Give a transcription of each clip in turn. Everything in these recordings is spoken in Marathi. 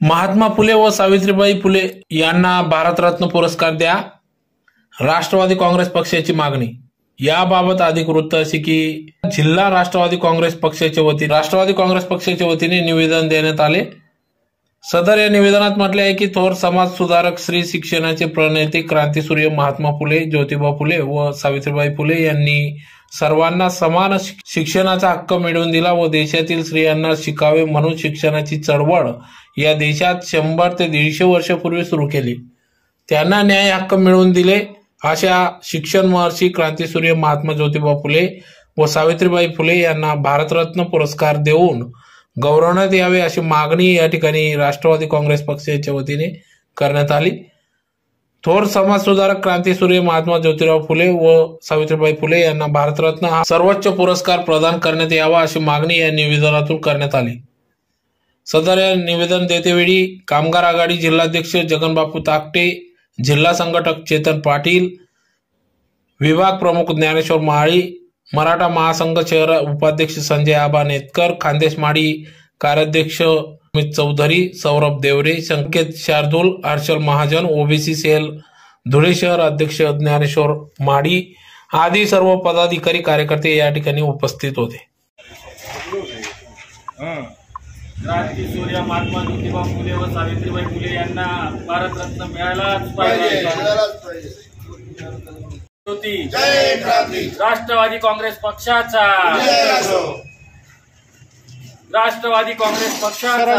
महात्मा फुले व सावित्रीबाई फुले यांना भारतरत्न पुरस्कार द्या, राष्ट्रवादी काँग्रेस पक्षाची मागणी। याबाबत अधिक वृत्त असे की जिल्हा राष्ट्रवादी काँग्रेस पक्षाच्या वतीने निवेदन देण्यात आले। सदर या निवेदनात म्हटले आहे की थोर समाज सुधारक, श्री शिक्षणाचे प्रणेते, क्रांतीसूर्य महात्मा फुले, ज्योतिबा फुले व सावित्रीबाई फुले यांनी सर्वांना समान शिक्षणाचा हक्क मिळवून दिला व देशातील स्त्रियांना शिकावे म्हणून शिक्षणाची चळवळ या देशात 100 ते 150 वर्षापूर्वी सुरू केली। त्यांना न्याय हक्क मिळवून दिले अशा शिक्षण महर्षी क्रांतीसूर्य महात्मा ज्योतिबा फुले व सावित्रीबाई फुले यांना भारतरत्न पुरस्कार देऊन गौरवण्यात यावे अशी मागणी या ठिकाणी राष्ट्रवादी काँग्रेस पक्षाच्या वतीने करण्यात आली। थोर समाज सुधारक, क्रांतीसूर्य महात्मा ज्योतिराव फुले व सावित्रीबाई फुले यांना भारतरत्न हा सर्वोच्च पुरस्कार प्रदान करण्यात यावा अशी मागणी या निवेदनातून करण्यात आली। सदर या निवेदन देतेवेळी कामगार आघाडी जिल्हाध्यक्ष जगनबापू ताकटे, जिल्हा संघटक चेतन पाटील, विभाग प्रमुख ज्ञानेश्वर माळी, मराठा महासंघ शहर उपाध्यक्ष संजय आबा नेतकर, खानदेश माडी कार्याध्यक्ष अमित चौधरी, सौरभ देवरे, संकेत शार्दूल, हर्षल महाजन, ओबीसी सेल धुळे शहर अध्यक्ष ज्ञानेश्वर माडी आदी सर्व पदाधिकारी कार्यकर्ते या ठिकाणी उपस्थित होते। क्रांतीसूर्य महात्मा ज्योतिबा फुले व सावित्रीबाई फुले यांना भारतरत्न मिळालाच पाहिजे। जय क्रांती। राष्ट्रवादी काँग्रेस पक्षाचा, राष्ट्रवादी काँग्रेस पक्षाचा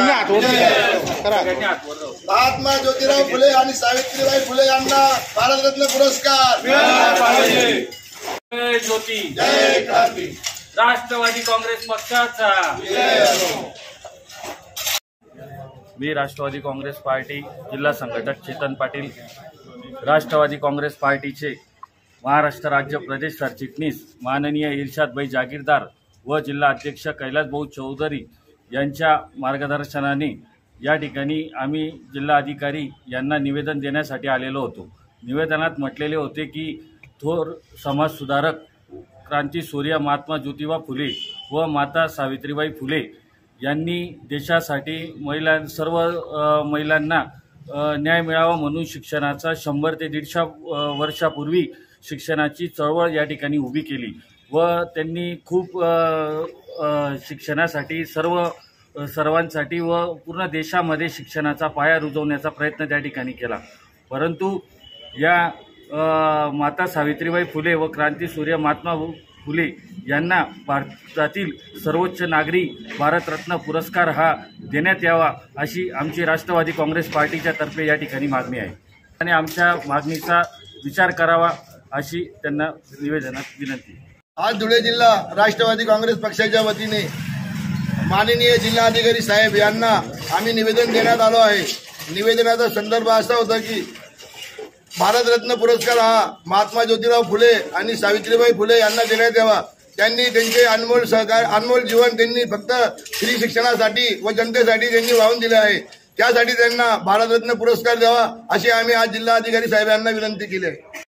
महात्मा ज्योतिराव फुले आणि सावित्रीबाई फुले यांना भारतरत्न पुरस्कार मिळाला पाहिजे। जय ज्योती, जय क्रांती। राष्ट्रवादी काँग्रेस पक्षाचा। मी राष्ट्रवादी काँग्रेस पार्टी जिल्हा संघटक चेतन पाटील, राष्ट्रवादी काँग्रेस पार्टीचे महाराष्ट्र राज्य प्रदेश सरचिटणीस माननीय इर्शादभाई जागीरदार व जिल्हा अध्यक्ष कैलासभाऊ चौधरी यांच्या मार्गदर्शनाने या ठिकाणी आम्ही जिल्हा अधिकारी यांना निवेदन देण्यासाठी आलेलो होतो। निवेदनात म्हटलेले होते की थोर समाज सुधारक क्रांतीसूर्य महात्मा ज्योतिबा फुले व माता सावित्रीबाई फुले यांनी देशासाठी सर्व महिलांना न्याय मिळावा म्हणून शिक्षणाचा 100 ते 150 वर्षापूर्वी शिक्षणाची चळवळ या ठिकाणी उभी केली व त्यांनी खूप शिक्षणासाठी सर्वांसाठी व पूर्ण देशामध्ये शिक्षणाचा पाया रुजवण्याचा प्रयत्न त्या ठिकाणी केला। परंतु या माता सावित्रीबाई फुले व क्रांतीसूर्य महात्मा फुले यांना भारतातील सर्वोच्च नागरी भारतरत्न पुरस्कार हा देण्यात यावा अशी आमची राष्ट्रवादी काँग्रेस पार्टीच्या तर्फे या ठिकाणी मागणी आहे आणि आमच्या मागणीचा विचार करावा अशी त्यांना निवेदनात विनंती। आज धुळे जिल्हा राष्ट्रवादी काँग्रेस पक्षाच्या वतीने माननीय जिल्हाधिकारी साहेब यांना आम्ही निवेदन देण्यात आलो आहे। निवेदनाचा संदर्भ असा होता की भारतरत्न पुरस्कार हा महात्मा ज्योतिराव फुले आणि सावित्रीबाई फुले यांना देण्यात यावा। त्यांनी त्यांचे अनमोल जीवन त्यांनी फक्त स्त्री शिक्षणासाठी व जनतेसाठी त्यांनी वाहून दिले आहे। त्यासाठी त्यांना भारतरत्न पुरस्कार द्यावा अशी आम्ही आज जिल्हाधिकारी साहेब यांना विनंती केली आहे।